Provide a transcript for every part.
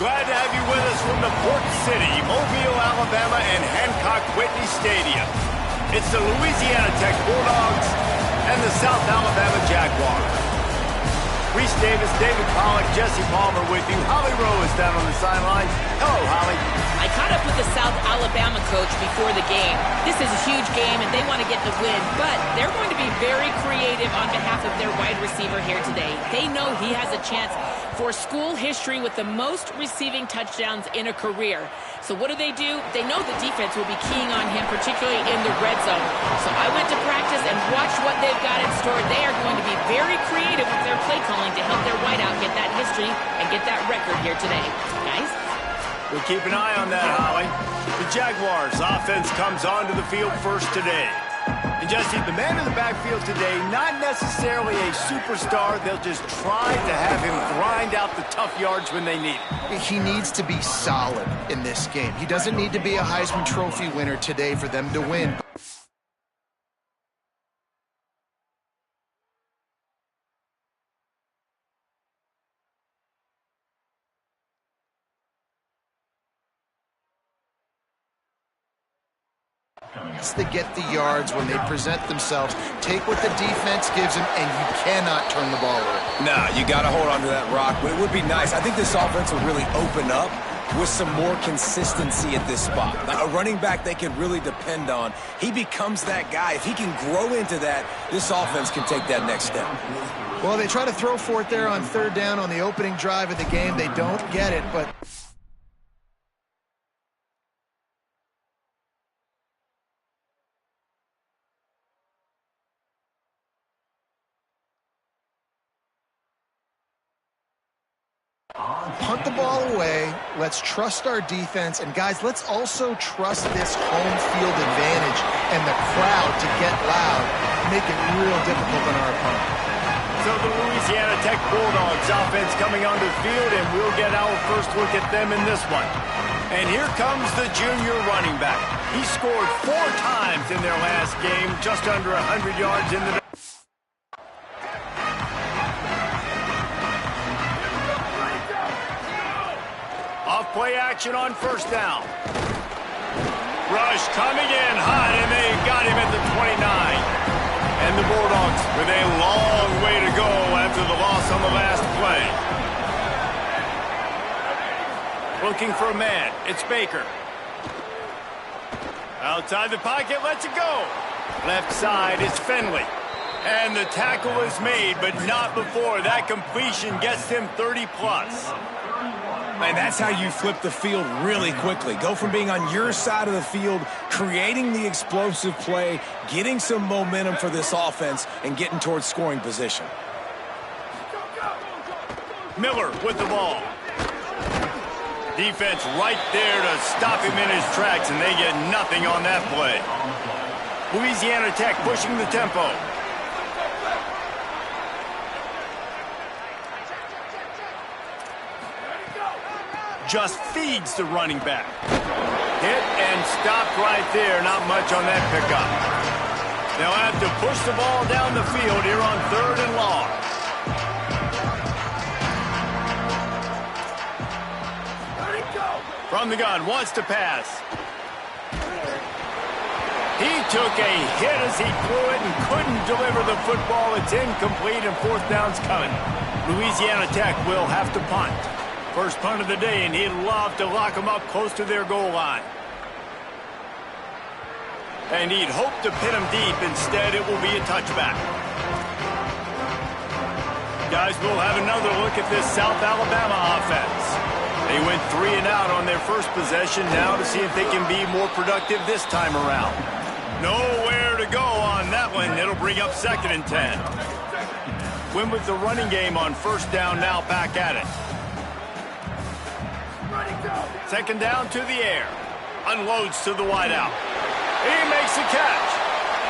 Glad to have you with us from the Port City, Mobile, Alabama, and Hancock Whitney Stadium. It's the Louisiana Tech Bulldogs and the South Alabama Jaguars. Reese Davis, David Pollock, Jesse Palmer with you. Holly Rowe is down on the sidelines. Hello, Holly. I caught up with the South Alabama coach before the game. This is a huge game, and they want to get the win, but they're going to be very creative on behalf of their wide receiver here today. They know he has a chance for school history with the most receiving touchdowns in a career. So what do? They know the defense will be keying on him, particularly in the red zone. So I went to practice and watched what they've got in store. They are going to be very creative with their play calling to help their wideout get that history and get that record here today. Guys? We'll keep an eye on that, Holly. The Jaguars' offense comes onto the field first today. And Jesse, the man in the backfield today, not necessarily a superstar. They'll just try to have him grind out the tough yards when they need it. He needs to be solid in this game. He doesn't need to be a Heisman Trophy winner today for them to win. To get the yards when they present themselves. Take what the defense gives them, and you cannot turn the ball over. Nah, you got to hold on to that rock, but it would be nice. I think this offense will really open up with some more consistency at this spot. Like a running back they can really depend on. He becomes that guy. If he can grow into that, this offense can take that next step. Well, they try to throw for it there on third down on the opening drive of the game. They don't get it, but... punt the ball away. Let's trust our defense. And, guys, let's also trust this home field advantage and the crowd to get loud, make it real difficult on our opponent. So the Louisiana Tech Bulldogs offense coming onto the field, and we'll get our first look at them in this one. And here comes the junior running back. He scored 4 times in their last game, just under 100 yards in the... Play action on first down. Rush coming in hot, and they got him at the 29. And the Bulldogs with a long way to go after the loss on the last play. Looking for a man. It's Baker. Outside the pocket, lets it go. Left side is Finley. And the tackle is made, but not before. That completion gets him 30-plus. And that's how you flip the field really quickly. Go from being on your side of the field, creating the explosive play, getting some momentum for this offense, and getting towards scoring position. Miller with the ball. Defense right there to stop him in his tracks, and they get nothing on that play. Louisiana Tech pushing the tempo. Just feeds the running back. Hit and stopped right there. Not much on that pickup. They'll have to push the ball down the field here on 3rd and long. From the gun, wants to pass. He took a hit as he threw it and couldn't deliver the football. It's incomplete, and 4th down's coming. Louisiana Tech will have to punt. First punt of the day, and he'd love to lock them up close to their goal line. And he'd hope to pin them deep. Instead, it will be a touchback. Guys, we'll have another look at this South Alabama offense. They went 3 and out on their first possession. Now to see if they can be more productive this time around. Nowhere to go on that one. It'll bring up 2nd and 10. Win with the running game on first down, now back at it. 2nd down to the air. Unloads to the wideout. He makes the catch.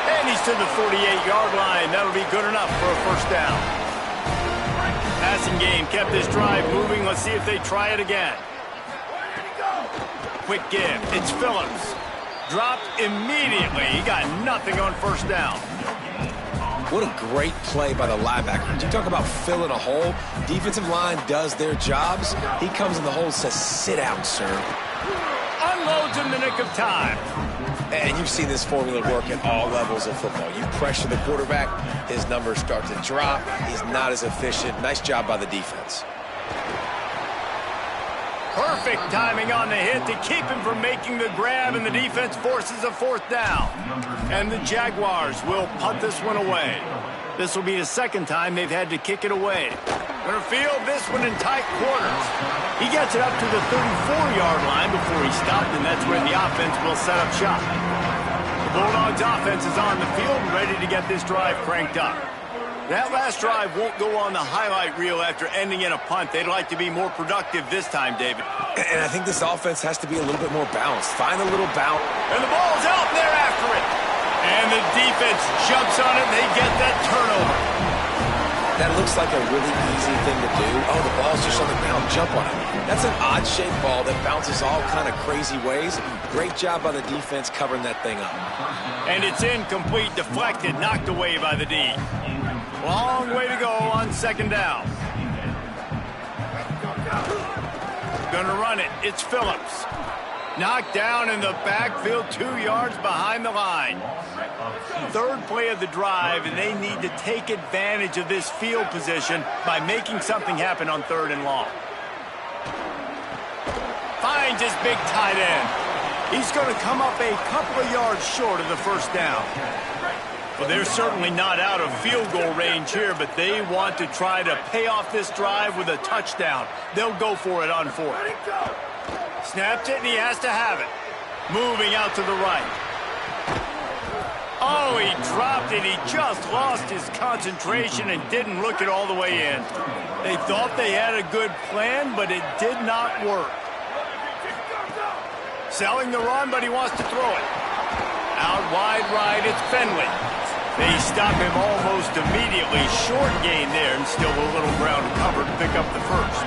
And he's to the 48-yard line. That'll be good enough for a first down. Passing game kept this drive moving. Let's see if they try it again. Quick give. It's Phillips. Dropped immediately. He got nothing on first down. What a great play by the linebacker. You talk about filling a hole. Defensive line does their jobs. He comes in the hole and says, sit down, sir. Unloads in the nick of time. And you've seen this formula work at all levels of football. You pressure the quarterback, his numbers start to drop. He's not as efficient. Nice job by the defense. Perfect timing on the hit to keep him from making the grab, and the defense forces a fourth down. And the Jaguars will punt this one away. This will be the second time they've had to kick it away. Gonna field this one in tight quarters. He gets it up to the 34-yard line before he stopped, and that's where the offense will set up shop. The Bulldogs offense is on the field and ready to get this drive cranked up. That last drive won't go on the highlight reel after ending in a punt. They'd like to be more productive this time, David. And I think this offense has to be a little bit more balanced. Find a little bounce. And the ball's out, and they're after it. And the defense jumps on it, and they get that turnover. That looks like a really easy thing to do. Oh, the ball's just on the ground. Jump on it. That's an odd-shaped ball that bounces all kind of crazy ways. Great job by the defense covering that thing up. And it's incomplete, deflected, knocked away by the D. Long way to go on second down. Gonna run it. It's Phillips. Knocked down in the backfield, 2 yards behind the line. Third play of the drive, and they need to take advantage of this field position by making something happen on 3rd and long. Finds his big tight end. He's going to come up a couple of yards short of the first down. Well, they're certainly not out of field goal range here, but they want to try to pay off this drive with a touchdown. They'll go for it on 4th. Snaps it, and he has to have it. Moving out to the right. Oh, he dropped it. He just lost his concentration and didn't look it all the way in. They thought they had a good plan, but it did not work. Selling the run, but he wants to throw it. Out wide right, it's Finley. They stop him almost immediately. Short gain there, and still a little ground covered to pick up the first.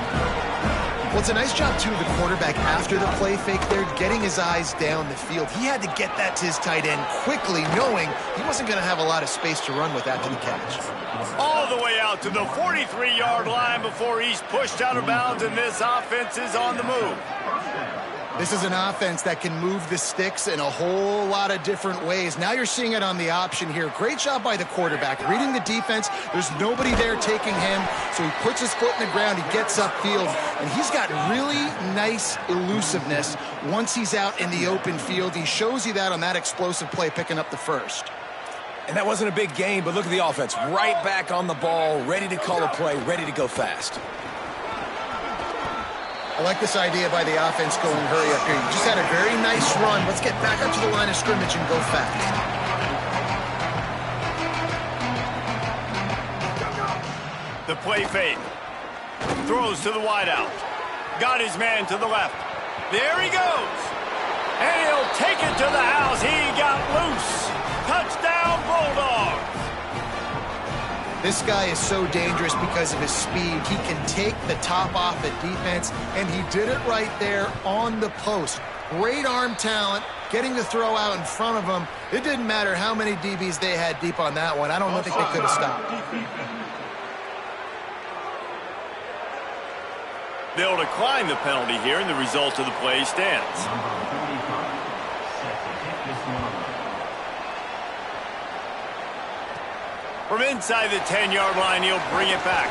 Well, it's a nice job, too, of the quarterback after the play fake there, getting his eyes down the field. He had to get that to his tight end quickly, knowing he wasn't going to have a lot of space to run with after the catch. All the way out to the 43-yard line before he's pushed out of bounds, and this offense is on the move. This is an offense that can move the sticks in a whole lot of different ways. Now you're seeing it on the option here. Great job by the quarterback. Reading the defense, there's nobody there taking him, so he puts his foot in the ground, he gets upfield, and he's got really nice elusiveness once he's out in the open field. He shows you that on that explosive play, picking up the first. And that wasn't a big gain, but look at the offense. Right back on the ball, ready to call a play, ready to go fast. I like this idea by the offense going hurry up here. You just had a very nice run. Let's get back up to the line of scrimmage and go fast. The play fake. Throws to the wideout. Got his man to the left. There he goes. And he'll take it to the house. He got loose. Touchdown, Bulldogs. This guy is so dangerous because of his speed. He can take the top off a defense, and he did it right there on the post. Great arm talent, getting the throw out in front of him. It didn't matter how many DBs they had deep on that one. I don't think they could have stopped. They'll decline the penalty here, and the result of the play stands. From inside the 10-yard line, he'll bring it back.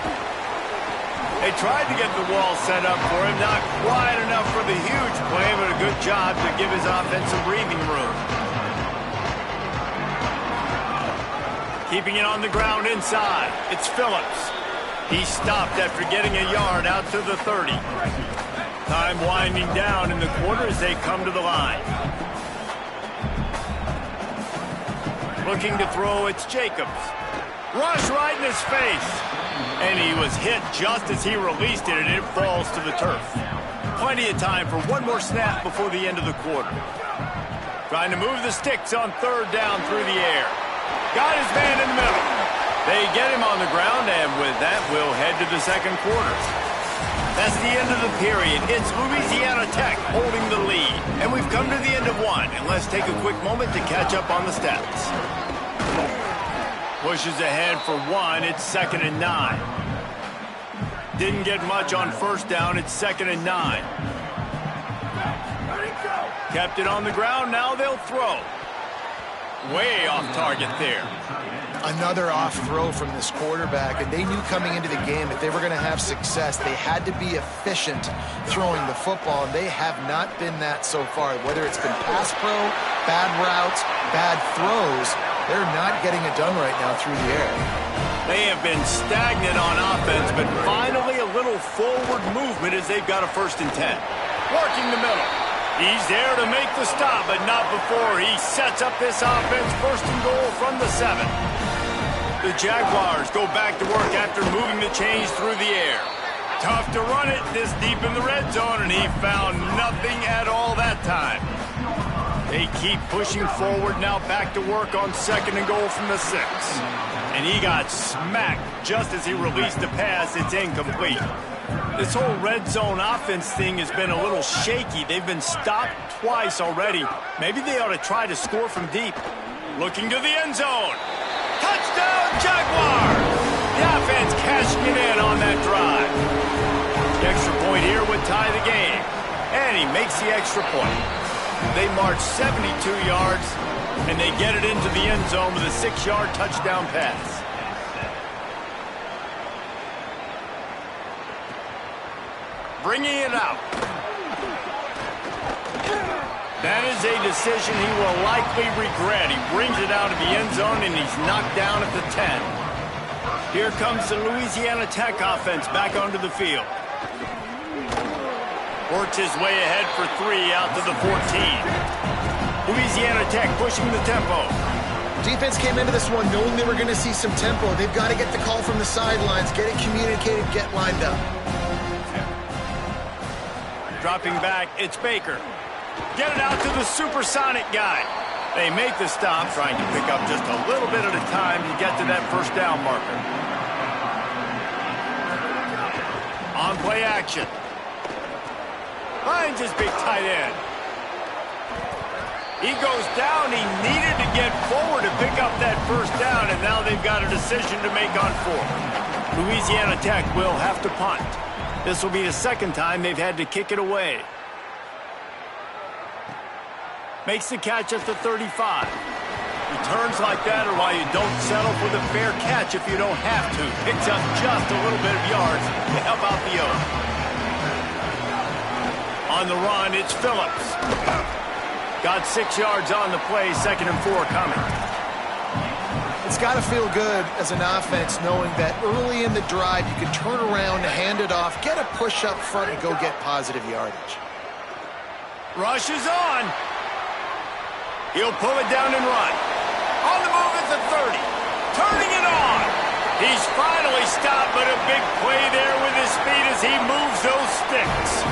They tried to get the wall set up for him. Not quite enough for the huge play, but a good job to give his offense some breathing room. Keeping it on the ground inside. It's Phillips. He stopped after getting a yard out to the 30. Time winding down in the quarter as they come to the line. Looking to throw, it's Jacobs. Rush right in his face. And he was hit just as he released it, and it falls to the turf. Plenty of time for one more snap before the end of the quarter. Trying to move the sticks on 3rd down through the air. Got his man in the middle. They get him on the ground, and with that, we'll head to the second quarter. That's the end of the period. It's Louisiana Tech holding the lead. And we've come to the end of one. And let's take a quick moment to catch up on the stats. Pushes ahead for one. It's 2nd and 9. Didn't get much on first down. It's 2nd and 9. Kept it on the ground. Now they'll throw. Way off target there. Another off throw from this quarterback, and they knew coming into the game that they were going to have success. They had to be efficient throwing the football, and they have not been that so far. Whether it's been pass pro, bad routes, bad throws, they're not getting it done right now through the air. They have been stagnant on offense, but finally a little forward movement as they've got a 1st and 10. Working the middle. He's there to make the stop, but not before he sets up this offense. 1st and goal from the 7. The Jaguars go back to work after moving the chains through the air. Tough to run it this deep in the red zone, and he found nothing at all that time. They keep pushing forward, now back to work on 2nd and goal from the 6. And he got smacked just as he released the pass. It's incomplete. This whole red zone offense thing has been a little shaky. They've been stopped twice already. Maybe they ought to try to score from deep. Looking to the end zone. Touchdown, Jaguars! The offense cashing it in on that drive. The extra point here would tie the game. And he makes the extra point. They march 72 yards, and they get it into the end zone with a 6-yard touchdown pass. Bringing it out. That is a decision he will likely regret. He brings it out of the end zone, and he's knocked down at the 10. Here comes the Louisiana Tech offense back onto the field. Works his way ahead for 3 out to the 14. Louisiana Tech pushing the tempo. Defense came into this one knowing they were going to see some tempo. They've got to get the call from the sidelines, get it communicated, get lined up. Dropping back, it's Baker. Get it out to the supersonic guy. They make the stop, trying to pick up just a little bit at a time to get to that 1st down marker. On play action. Finds his big tight end. He goes down. He needed to get forward to pick up that 1st down, and now they've got a decision to make on 4. Louisiana Tech will have to punt. This will be the 2nd time they've had to kick it away. Makes the catch at the 35. Returns like that are why you don't settle for the fair catch if you don't have to. Picks up just a little bit of yards to help out the O. On the run, it's Phillips. Got 6 yards on the play, 2nd and 4 coming. It's got to feel good as an offense knowing that early in the drive you can turn around, hand it off, get a push up front, and go get positive yardage. Rush is on. He'll pull it down and run. On the move at the 30. Turning it on. He's finally stopped, but a big play there with his speed as he moves those sticks.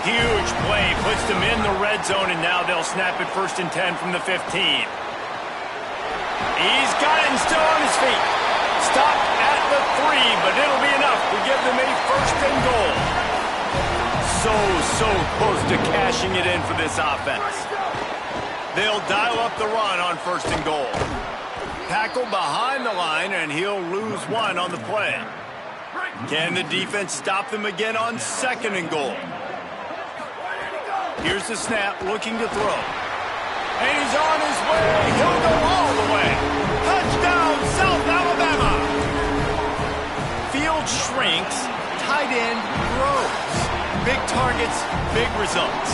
Huge play puts them in the red zone, and now they'll snap it 1st and 10 from the 15. He's got it and still on his feet. Stopped at the 3, but it'll be enough to give them a 1st and goal. So close to cashing it in for this offense. They'll dial up the run on 1st and goal. Tackle behind the line, and he'll lose 1 on the play. Can the defense stop them again on 2nd and goal? Here's the snap, looking to throw. And he's on his way. He'll go all the way. Touchdown, South Alabama. Field shrinks, tight end grows. Big targets, big results.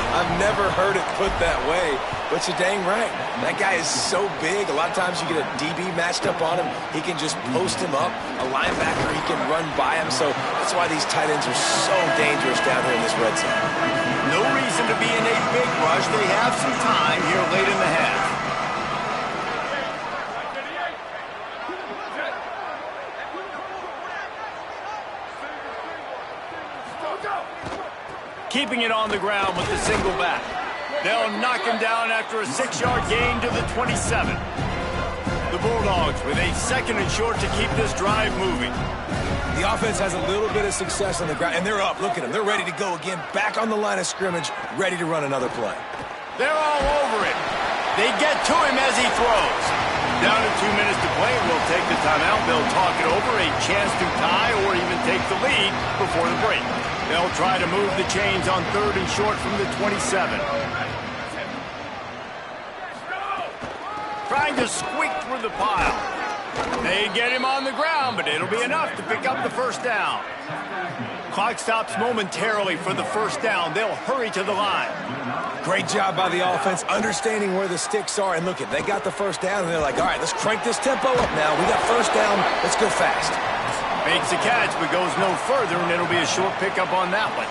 I've never heard it put that way, but you're dang right. That guy is so big. A lot of times you get a DB matched up on him. He can just post him up. A linebacker, he can run by him. So that's why these tight ends are so dangerous down here in this red zone. No reason to be in a big rush. They have some time here late in the half. Keeping it on the ground with the single back. They'll knock him down after a 6-yard gain to the 27. The Bulldogs with a 2nd and short to keep this drive moving. The offense has a little bit of success on the ground, and they're up. Look at them. They're ready to go again, back on the line of scrimmage, ready to run another play. They're all over it. They get to him as he throws. Down to 2 minutes to play. We'll take the timeout. They'll talk it over. A chance to tie or even take the lead before the break. They'll try to move the chains on 3rd and short from the 27. Trying to squeak through the pile. They get him on the ground, but it'll be enough to pick up the first down. Clock stops momentarily for the first down. They'll hurry to the line. Great job by the offense, understanding where the sticks are. And look, they got the first down, and they're like, all right, let's crank this tempo up now. We got first down. Let's go fast. Makes a catch, but goes no further, and it'll be a short pickup on that one.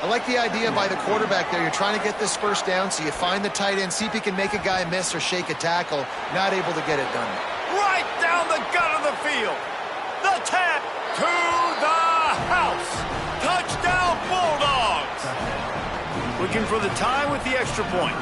I like the idea by the quarterback there. You're trying to get this first down, so you find the tight end, see if he can make a guy miss or shake a tackle. Not able to get it done. Right down the gut of the field. The tap to the house. Touchdown, Bulldogs. Looking for the tie with the extra point.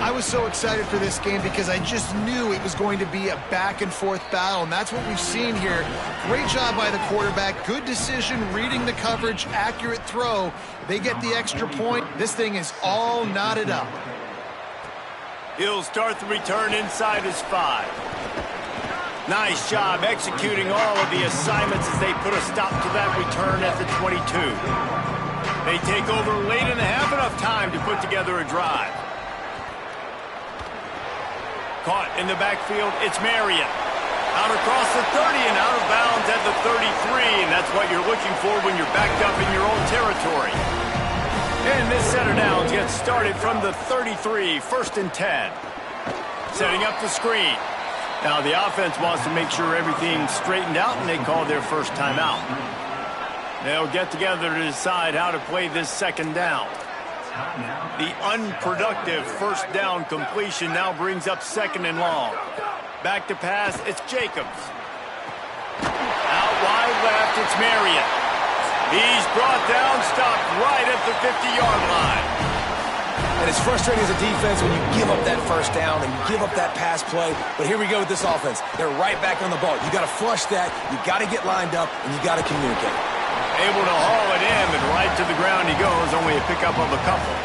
I was so excited for this game because I just knew it was going to be a back-and-forth battle, and that's what we've seen here. Great job by the quarterback. Good decision, reading the coverage, accurate throw. They get the extra point. This thing is all knotted up. He'll start the return inside his 5. Nice job executing all of the assignments as they put a stop to that return at the 22. They take over late in the half, enough time to put together a drive. Caught in the backfield, it's Marion. Out across the 30 and out of bounds at the 33, and that's what you're looking for when you're backed up in your own territory. And this set of downs gets started from the 33, 1st and 10. Setting up the screen. Now the offense wants to make sure everything's straightened out, and they call their first timeout. They'll get together to decide how to play this second down. The unproductive first down completion now brings up 2nd and long. Back to pass, it's Jacobs. Out wide left, it's Marion. He's brought down, stopped right at the 50-yard line. And it's frustrating as a defense when you give up that first down and you give up that pass play. But here we go with this offense. They're right back on the ball. You got to flush that, you got to get lined up, and you got to communicate. Able to haul it in, and right to the ground he goes, only a pickup of a couple.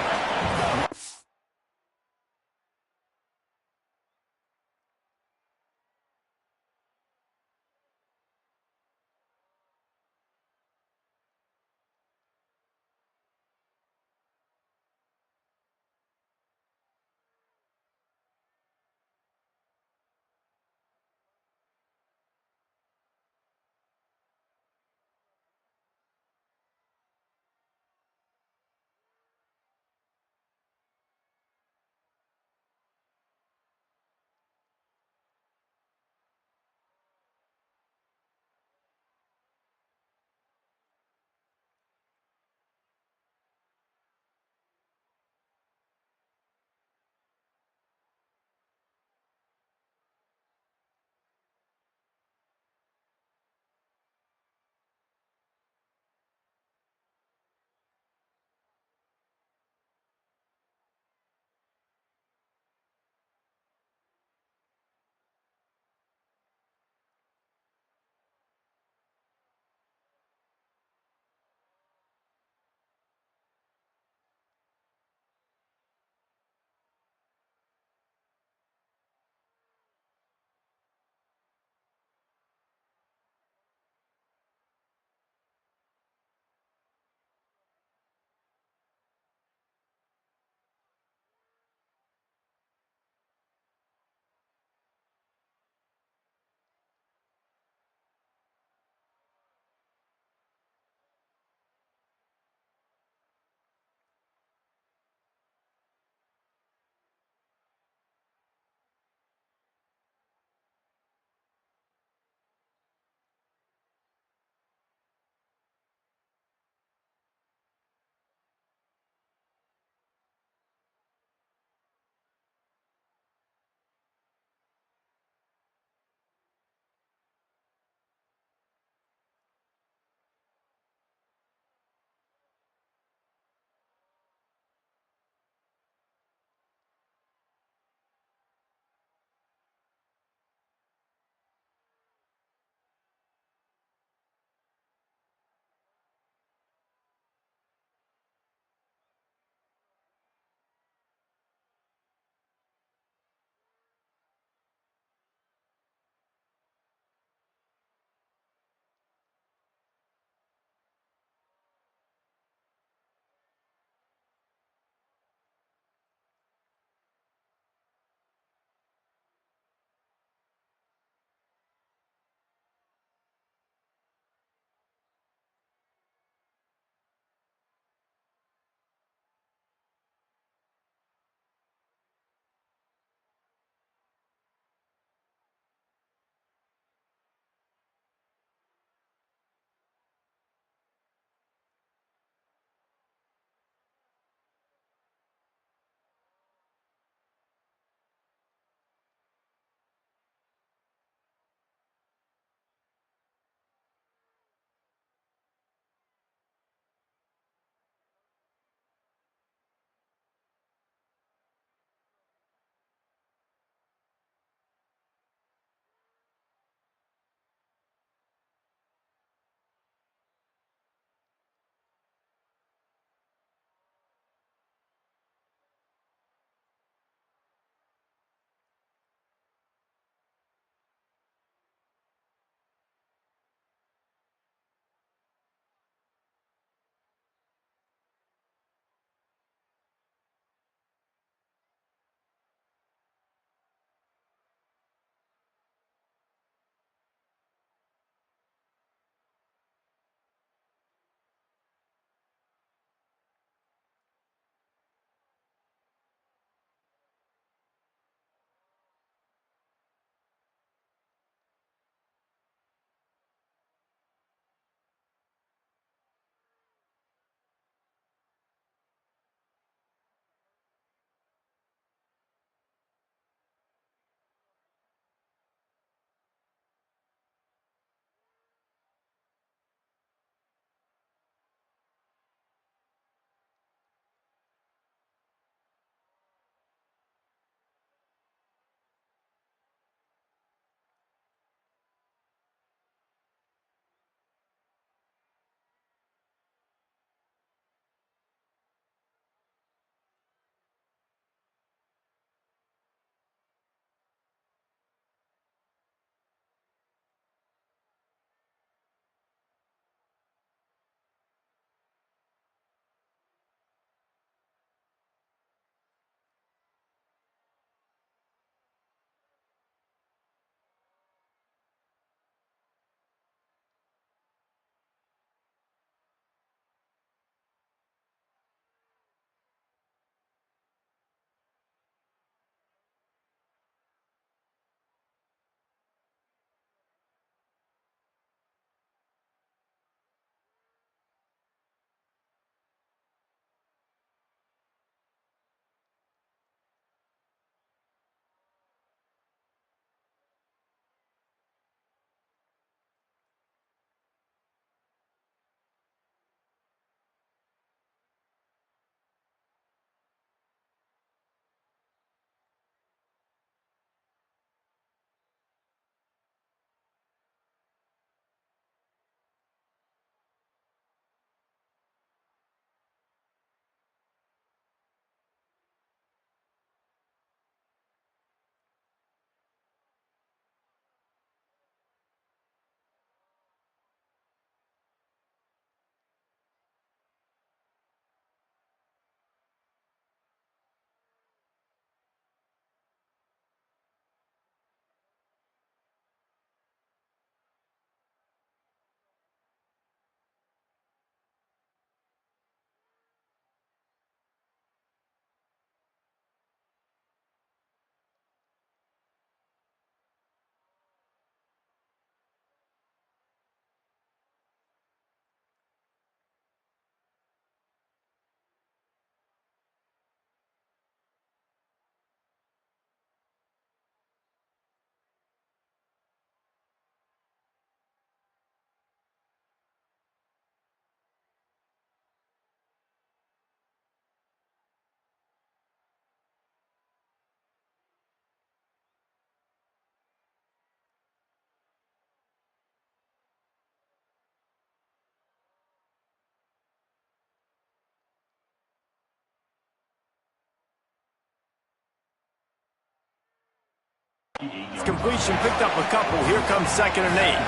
His completion picked up a couple. Here comes 2nd and 8.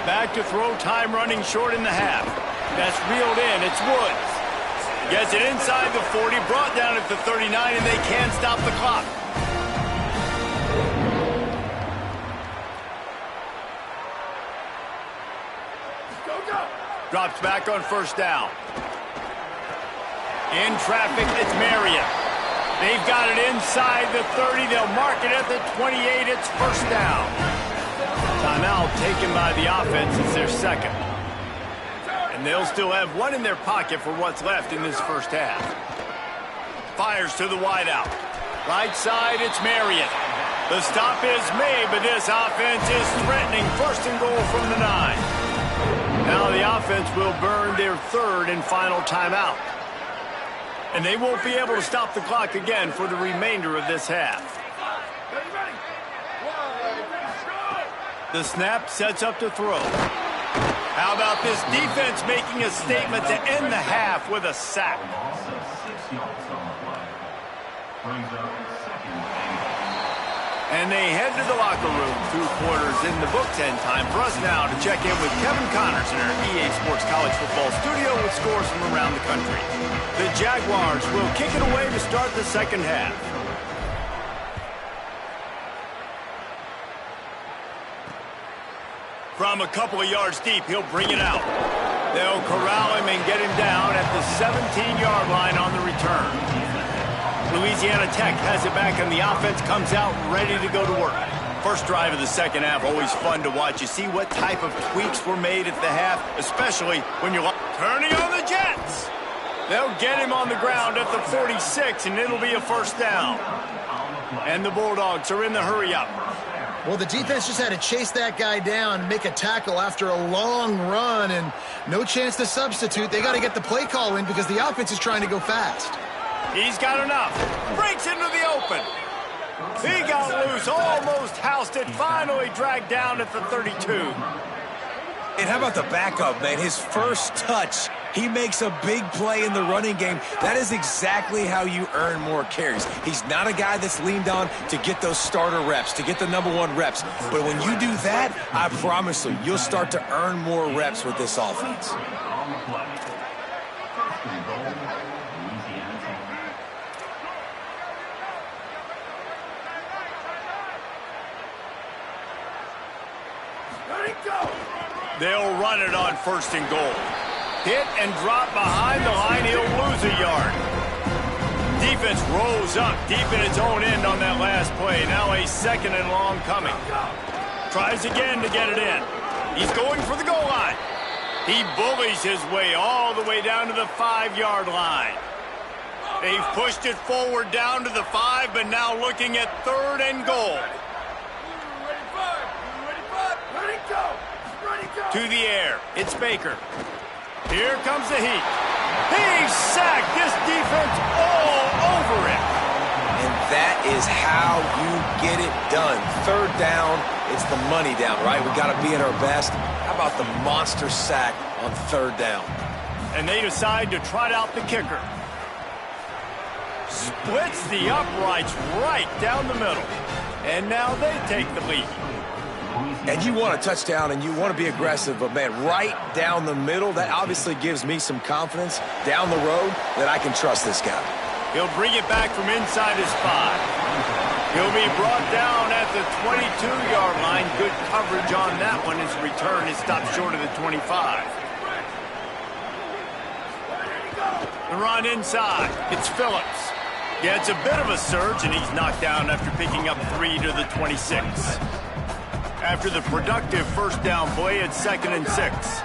Back to throw, time running short in the half. That's reeled in. It's Woods. Gets it inside the 40, brought down at the 39, and they can't stop the clock. Drops back on 1st down. In traffic, it's Marion. They've got it inside the 30. They'll mark it at the 28. It's 1st down. Timeout taken by the offense. It's their 2nd. And they'll still have one in their pocket for what's left in this 1st half. Fires to the wideout. Right side, it's Marion. The stop is made, but this offense is threatening. 1st and goal from the 9. Now the offense will burn their 3rd and final timeout. And they won't be able to stop the clock again for the remainder of this half. The snap sets up to throw. How about this defense making a statement to end the half with a sack? And they head to the locker room. 2 quarters in the books, and time for us now to check in with Kevin Connors in our EA Sports College Football studio with scores from around the country. The Jaguars will kick it away to start the 2nd half. From a couple of yards deep, he'll bring it out. They'll corral him and get him down at the 17-yard line on the return. Louisiana Tech has it back, and the offense comes out ready to go to work. First drive of the 2nd half, always fun to watch. You see what type of tweaks were made at the half, especially when you're turning on the Jets. They'll get him on the ground at the 46, and it'll be a 1st down. And the Bulldogs are in the hurry-up. Well, the defense just had to chase that guy down and make a tackle after a long run, and no chance to substitute. They got to get the play call in because the offense is trying to go fast. He's got enough. Breaks into the open. He got loose, almost housed it, finally dragged down at the 32. And how about the backup, man? His first touch, he makes a big play in the running game. That is exactly how you earn more carries. He's not a guy that's leaned on to get those starter reps, to get the #1 reps. But when you do that, I promise you, you'll start to earn more reps with this offense. They'll run it on 1st and goal. Hit and drop behind the line. He'll lose a yard. Defense rolls up deep in its own end on that last play. Now a 2nd and long coming. Tries again to get it in. He's going for the goal line. He bullies his way all the way down to the 5-yard line. They've pushed it forward down to the 5, but now looking at 3rd and goal. To the air. It's Baker. Here comes the heat. He's sacked. This defense all over it. And that is how you get it done. 3rd down, it's the money down, right? We got to be at our best. How about the monster sack on 3rd down? And they decide to trot out the kicker. Splits the uprights right down the middle. And now they take the lead. And you want a touchdown and you want to be aggressive, but, man, right down the middle, that obviously gives me some confidence down the road that I can trust this guy. He'll bring it back from inside his 5. He'll be brought down at the 22-yard line. Good coverage on that one. His return is stopped short of the 25. The run inside. It's Phillips. Gets a bit of a surge, and he's knocked down after picking up 3 to the 26. After the productive 1st down play, it's 2nd and 6.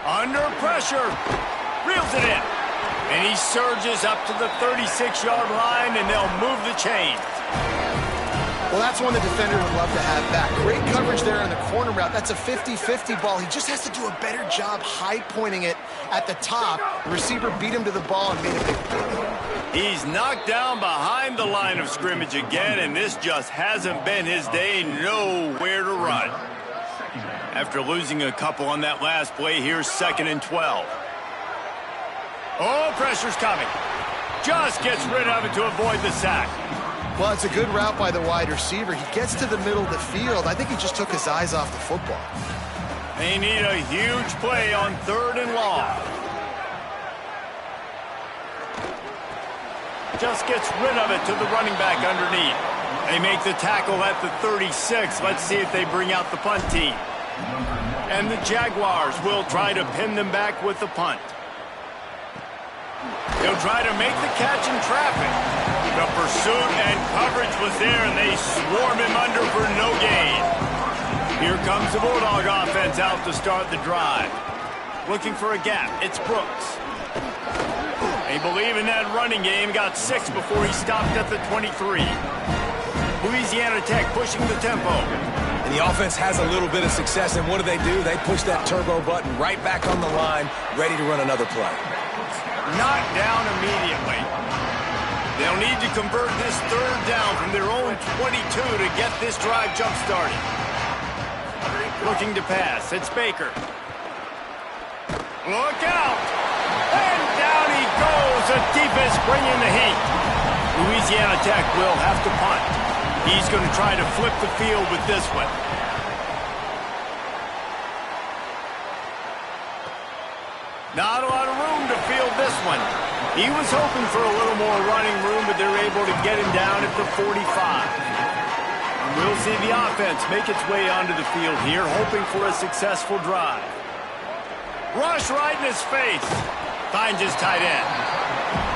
Under pressure. Reels it in. And he surges up to the 36-yard line, and they'll move the chains. Well, that's one the defender would love to have back. Great coverage there on the corner route. That's a 50-50 ball. He just has to do a better job high-pointing it at the top. The receiver beat him to the ball and made a big play. He's knocked down behind the line of scrimmage again, and this just hasn't been his day. Nowhere to run. After losing a couple on that last play, here's 2nd and 12. Oh, pressure's coming. Just gets rid of it to avoid the sack. Well, it's a good route by the wide receiver. He gets to the middle of the field. I think he just took his eyes off the football. They need a huge play on 3rd and long. Just gets rid of it to the running back underneath. They make the tackle at the 36. Let's see if they bring out the punt team. And the Jaguars will try to pin them back with the punt. He'll try to make the catch in traffic. The pursuit and coverage was there, and they swarm him under for no gain. Here comes the Bulldog offense out to start the drive. Looking for a gap. It's Brooks. They believe in that running game. Got 6 before he stopped at the 23. Louisiana Tech pushing the tempo. And the offense has a little bit of success, and what do? They push that turbo button right back on the line, ready to run another play. Knocked down immediately. They'll need to convert this 3rd down from their own 22 to get this drive jump-started. Looking to pass. It's Baker. Look out! And down he goes. The defense bringing the heat. Louisiana Tech will have to punt. He's going to try to flip the field with this one. Not a lot of room to field this one. He was hoping for a little more running room, but they're able to get him down at the 45. And we'll see the offense make its way onto the field here, hoping for a successful drive. Rush right in his face. Finds his tight end.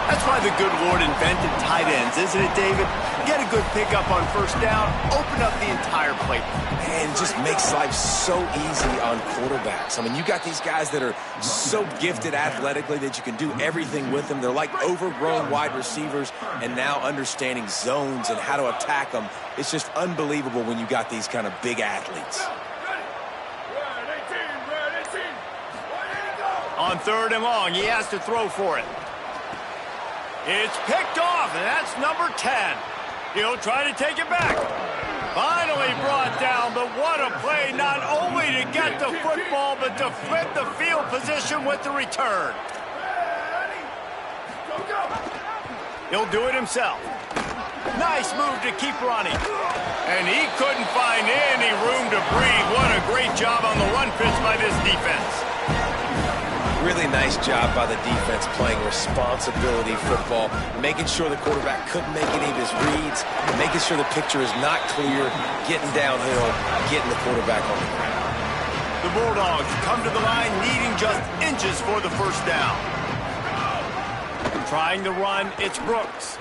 That's why the good Lord invented tight ends, isn't it, David? Get a good pickup on 1st down, open up the entire plate. And it just makes life so easy on quarterbacks. I mean, you got these guys that are so gifted athletically that you can do everything with them. They're like overgrown wide receivers, and now understanding zones and how to attack them. It's just unbelievable when you got these kind of big athletes. On 3rd and long, he has to throw for it. It's picked off, and that's number 10. He'll try to take it back. Finally brought down, but what a play, not only to get the football, but to flip the field position with the return. He'll do it himself. Nice move to keep running. And he couldn't find any room to breathe. What a great job on the run pitch by this defense. Really nice job by the defense playing responsibility football, making sure the quarterback couldn't make any of his reads, making sure the picture is not clear, getting downhill, getting the quarterback on the ground. The Bulldogs come to the line needing just inches for the 1st down. Trying to run, it's Brooks.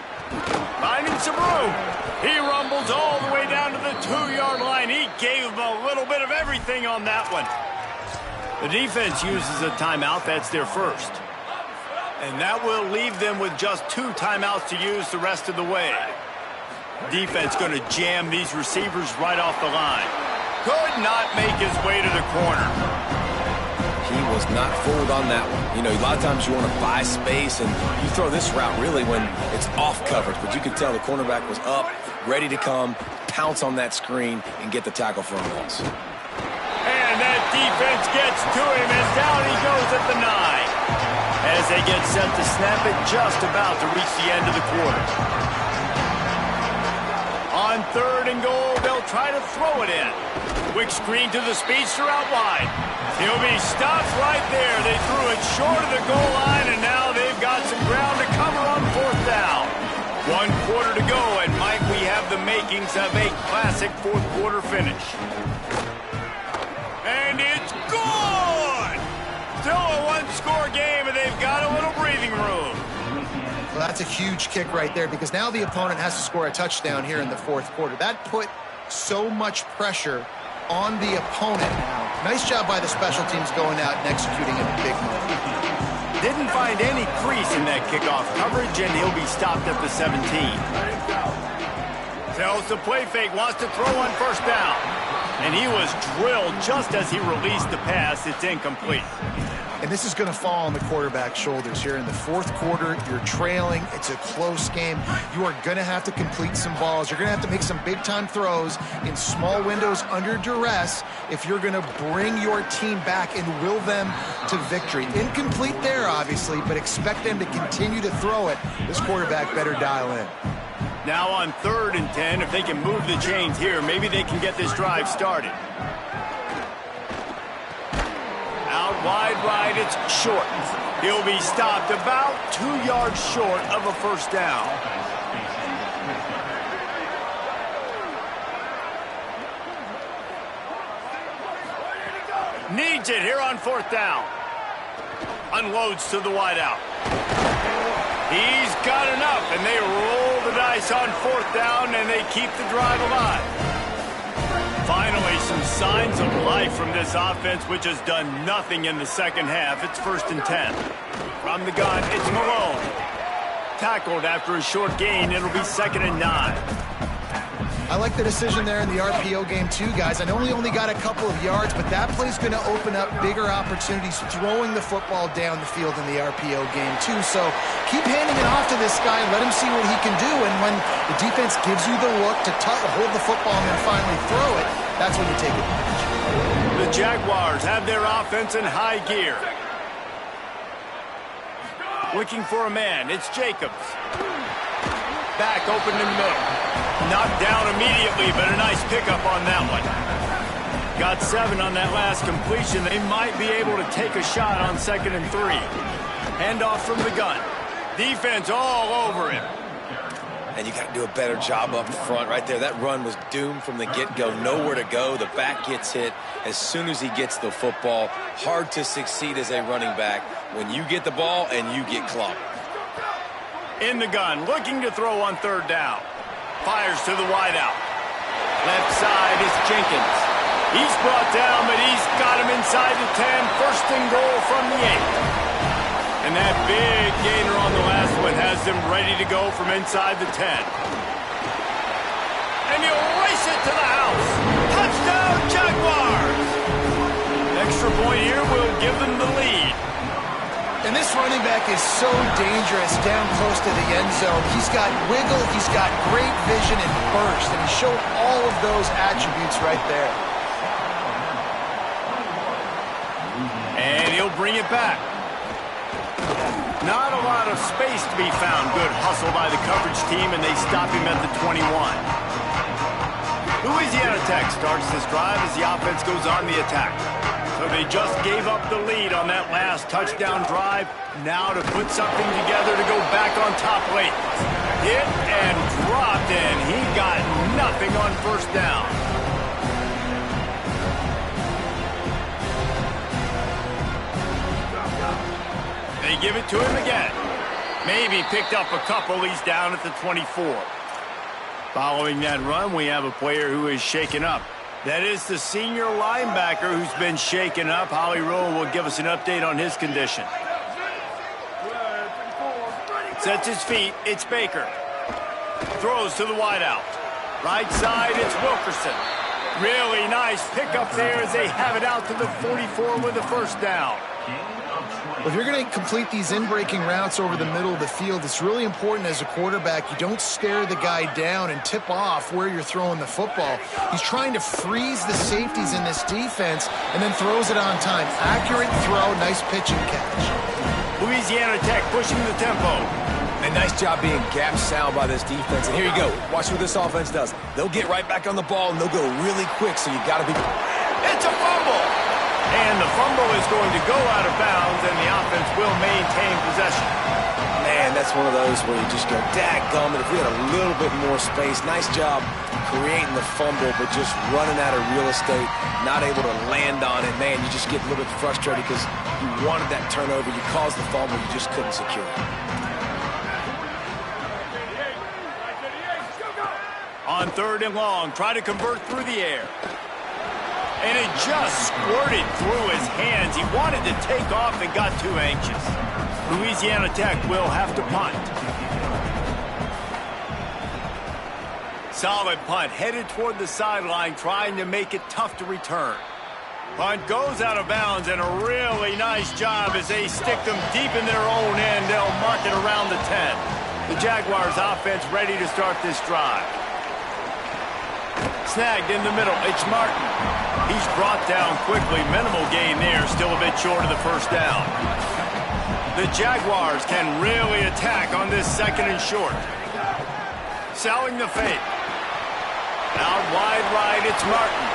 Finding some room. He rumbles all the way down to the 2-yard line. He gave him a little bit of everything on that one. The defense uses a timeout. That's their 1st. And that will leave them with just 2 timeouts to use the rest of the way. Defense going to jam these receivers right off the line. Could not make his way to the corner. He was not fooled on that one. You know, a lot of times you want to buy space, and you throw this route really when it's off coverage. But you could tell the cornerback was up, ready to come, pounce on that screen, and get the tackle for a loss. And that defense gets to him, and down he goes at the 9. As they get set to snap it, just about to reach the end of the quarter. On 3rd and goal, they'll try to throw it in. Quick screen to the speedster out wide. He'll be stopped right there. They threw it short of the goal line, and now they've got some ground to cover on 4th down. 1 quarter to go, and Mike, we have the makings of a classic 4th quarter finish. And it's good! Still a 1-score game, and they've got a little breathing room. Well, that's a huge kick right there, because now the opponent has to score a touchdown here in the 4th quarter. That put so much pressure on the opponent now. Nice job by the special teams going out and executing in a big moment. Didn't find any crease in that kickoff coverage, and he'll be stopped at the 17. Tells the play fake, wants to throw on 1st down. And he was drilled just as he released the pass. It's incomplete. And this is going to fall on the quarterback's shoulders here in the 4th quarter. You're trailing. It's a close game. You are going to have to complete some balls. You're going to have to make some big-time throws in small windows under duress if you're going to bring your team back and will them to victory. Incomplete there, obviously, but expect them to continue to throw it. This quarterback better dial in. Now on 3rd and 10, if they can move the chains here, maybe they can get this drive started. Out wide right, it's short. He'll be stopped about 2 yards short of a first down. Needs it here on 4th down. Unloads to the wideout. He's got enough, and they roll the dice on 4th down, and they keep the drive alive. Finally, some signs of life from this offense, which has done nothing in the second half. It's 1st and 10. From the gun, it's Malone. Tackled after a short gain. It'll be 2nd and 9. I like the decision there in the RPO game too, guys. I know he only got a couple of yards, but that play's going to open up bigger opportunities throwing the football down the field in the RPO game too. So keep handing it off to this guy and let him see what he can do. And when the defense gives you the look to hold the football and then finally throw it, that's when you take advantage. The Jaguars have their offense in high gear. Looking for a man. It's Jacobs. Back open in the middle. Knocked down immediately, but a nice pickup on that one. Got 7 on that last completion. They might be able to take a shot on 2nd and 3. Handoff from the gun. Defense all over him. And you got to do a better job up front right there. That run was doomed from the get-go. Nowhere to go. The back gets hit as soon as he gets the football. Hard to succeed as a running back when you get the ball and you get clobbed. In the gun, looking to throw on 3rd down. Fires to the wideout. Left side is Jenkins. He's brought down, but he's got him inside the 10. 1st and goal from the 8. And that big gainer on the last one has them ready to go from inside the 10. And he'll race it to the house. Touchdown, Jaguars! Extra point here will give them the lead. And this running back is so dangerous down close to the end zone. He's got wiggle, he's got great vision and burst, and he showed all of those attributes right there. And he'll bring it back. Not a lot of space to be found. Good hustle by the coverage team, and they stop him at the 21. Louisiana Tech starts this drive as the offense goes on the attack. So they just gave up the lead on that last touchdown drive. Now to put something together to go back on top late. Hit and dropped, and he got nothing on 1st down. They give it to him again. Maybe picked up a couple. He's down at the 24. Following that run, we have a player who is shaken up. That is the senior linebacker who's been shaken up. Holly Rowe will give us an update on his condition. Sets his feet. It's Baker. Throws to the wideout. Right side, it's Wilkerson. Really nice pickup there as they have it out to the 44 with a 1st down. If you're going to complete these in-breaking routes over the middle of the field, it's really important as a quarterback you don't stare the guy down and tip off where you're throwing the football. He's trying to freeze the safeties in this defense and then throws it on time. Accurate throw, nice pitch and catch. Louisiana Tech pushing the tempo. And nice job being gap sound by this defense. And here you go. Watch what this offense does. They'll get right back on the ball, and they'll go really quick, so you got to be... It's a fumble! And the fumble is going to go out of bounds, and the offense will maintain possession. Man, that's one of those where you just go, dadgummit, if we had a little bit more space. Nice job creating the fumble, but just running out of real estate, not able to land on it. Man, you just get a little bit frustrated because you wanted that turnover. You caused the fumble, you just couldn't secure it. On 3rd and long, try to convert through the air. And it just squirted through his hands. He wanted to take off and got too anxious. Louisiana Tech will have to punt. Solid punt, headed toward the sideline, trying to make it tough to return. Punt goes out of bounds, and a really nice job as they stick them deep in their own end. They'll mark it around the 10. The Jaguars offense ready to start this drive. Snagged in the middle, it's Martin. He's brought down quickly. Minimal gain there, still a bit short of the 1st down. The Jaguars can really attack on this 2nd and short. selling the fake. Out wide right, it's Martin.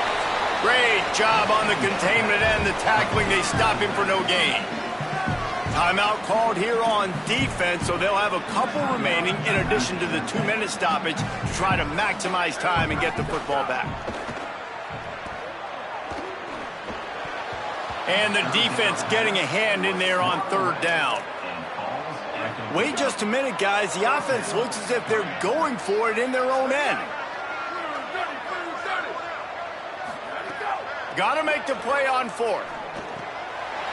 Great job on the containment and the tackling. They stop him for no gain. Timeout called here on defense, so they'll have a couple remaining in addition to the 2-minute stoppage to try to maximize time and get the football back. And the defense getting a hand in there on third down. Wait just a minute, guys. The offense looks as if they're going for it in their own end. Got to make the play on fourth.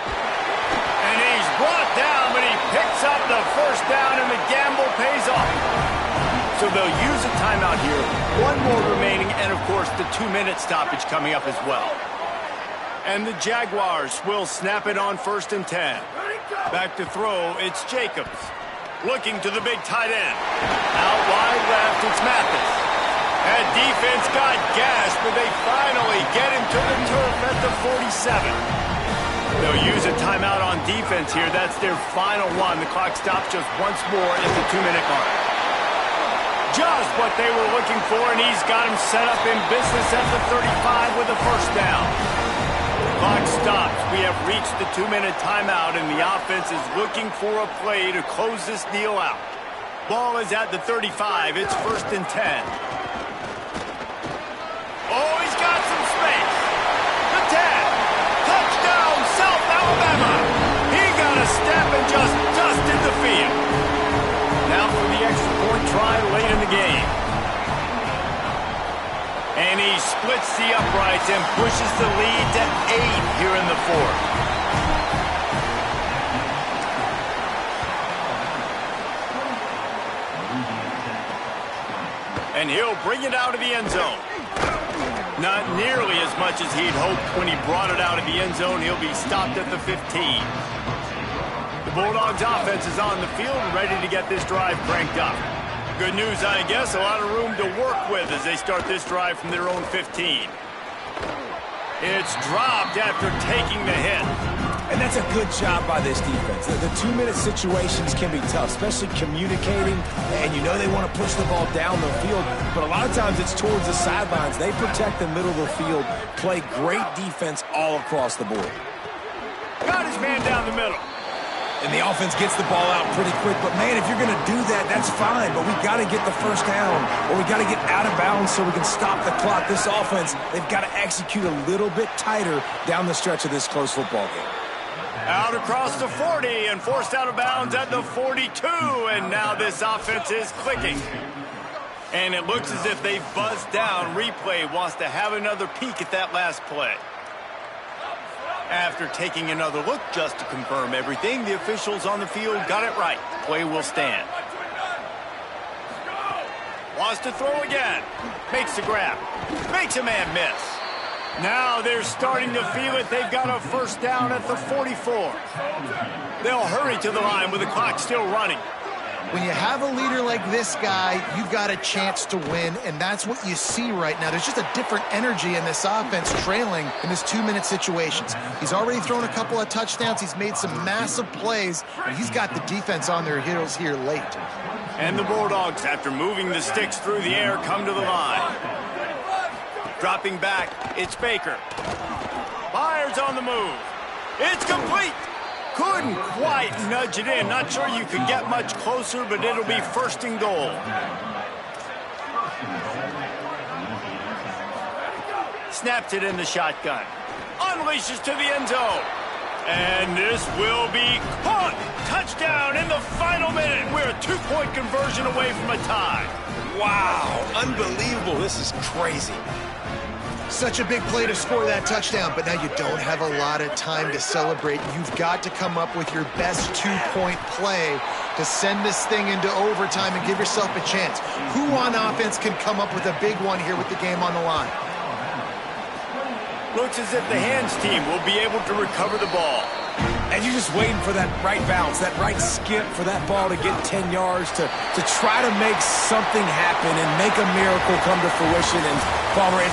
And he's brought down, but he picks up the first down, and the gamble pays off. So they'll use a timeout here. One more remaining, and, of course, the 2-minute stoppage coming up as well. And the Jaguars will snap it on 1st and 10. Back to throw, it's Jacobs. Looking to the big tight end. Out wide left, it's Mathis. That defense got gashed, but they finally get him to the turf at the 47. They'll use a timeout on defense here. That's their final one. The clock stops just once more at the 2-minute mark. Just what they were looking for, and he's got him set up in business at the 35 with a first down. Clock stops. We have reached the 2-minute timeout, and the offense is looking for a play to close this deal out. Ball is at the 35. It's 1st and 10. Oh, he's got some space. The 10. Touchdown, South Alabama. He got a step and just dusted the field. Now for the extra point try late in the game. And he splits the uprights and pushes the lead to 8 here in the fourth. And he'll bring it out of the end zone. Not nearly as much as he'd hoped when he brought it out of the end zone. He'll be stopped at the 15. The Bulldogs offense is on the field and ready to get this drive cranked up. Good news, I guess, a lot of room to work with as they start this drive from their own 15. It's dropped after taking the hit. And that's a good job by this defense. The 2-minute situations can be tough, especially communicating, and you know they want to push the ball down the field, but a lot of times it's towards the sidelines. They protect the middle of the field, play great defense all across the board. Got his man down the middle. And the offense gets the ball out pretty quick, but man, if you're going to do that, that's fine, but we got to get the first down, or we got to get out of bounds so we can stop the clock. This offense, they've got to execute a little bit tighter down the stretch of this close football game. Out across the 40 and forced out of bounds at the 42, and now this offense is clicking. And it looks as if they've buzzed down. Replay wants to have another peek at that last play. After taking another look just to confirm everything, the officials on the field got it right. Play will stand. Wants to throw again. Makes the grab. Makes a man miss. Now they're starting to feel it. They've got a first down at the 44. They'll hurry to the line with the clock still running. When you have a leader like this guy, you've got a chance to win, and that's what you see right now. There's just a different energy in this offense trailing in this 2-minute situations. He's already thrown a couple of touchdowns. He's made some massive plays, and he's got the defense on their heels here late. And the Bulldogs, after moving the sticks through the air, come to the line. Dropping back, it's Baker. Byers on the move. It's complete. Couldn't quite nudge it in. Not sure you could get much closer, but it'll be 1st and goal. Snaps it in the shotgun. Unleashes to the end zone. And this will be caught. Touchdown in the final minute. We're a 2-point conversion away from a tie. Wow, unbelievable. This is crazy. Such a big play to score that touchdown, but now you don't have a lot of time to celebrate. You've got to come up with your best 2-point play to send this thing into overtime and give yourself a chance. Who on offense can come up with a big one here with the game on the line? Looks as if the hands team will be able to recover the ball. And you're just waiting for that right bounce, that right skip for that ball to get 10 yards to try to make something happen and make a miracle come to fruition. And Palmer,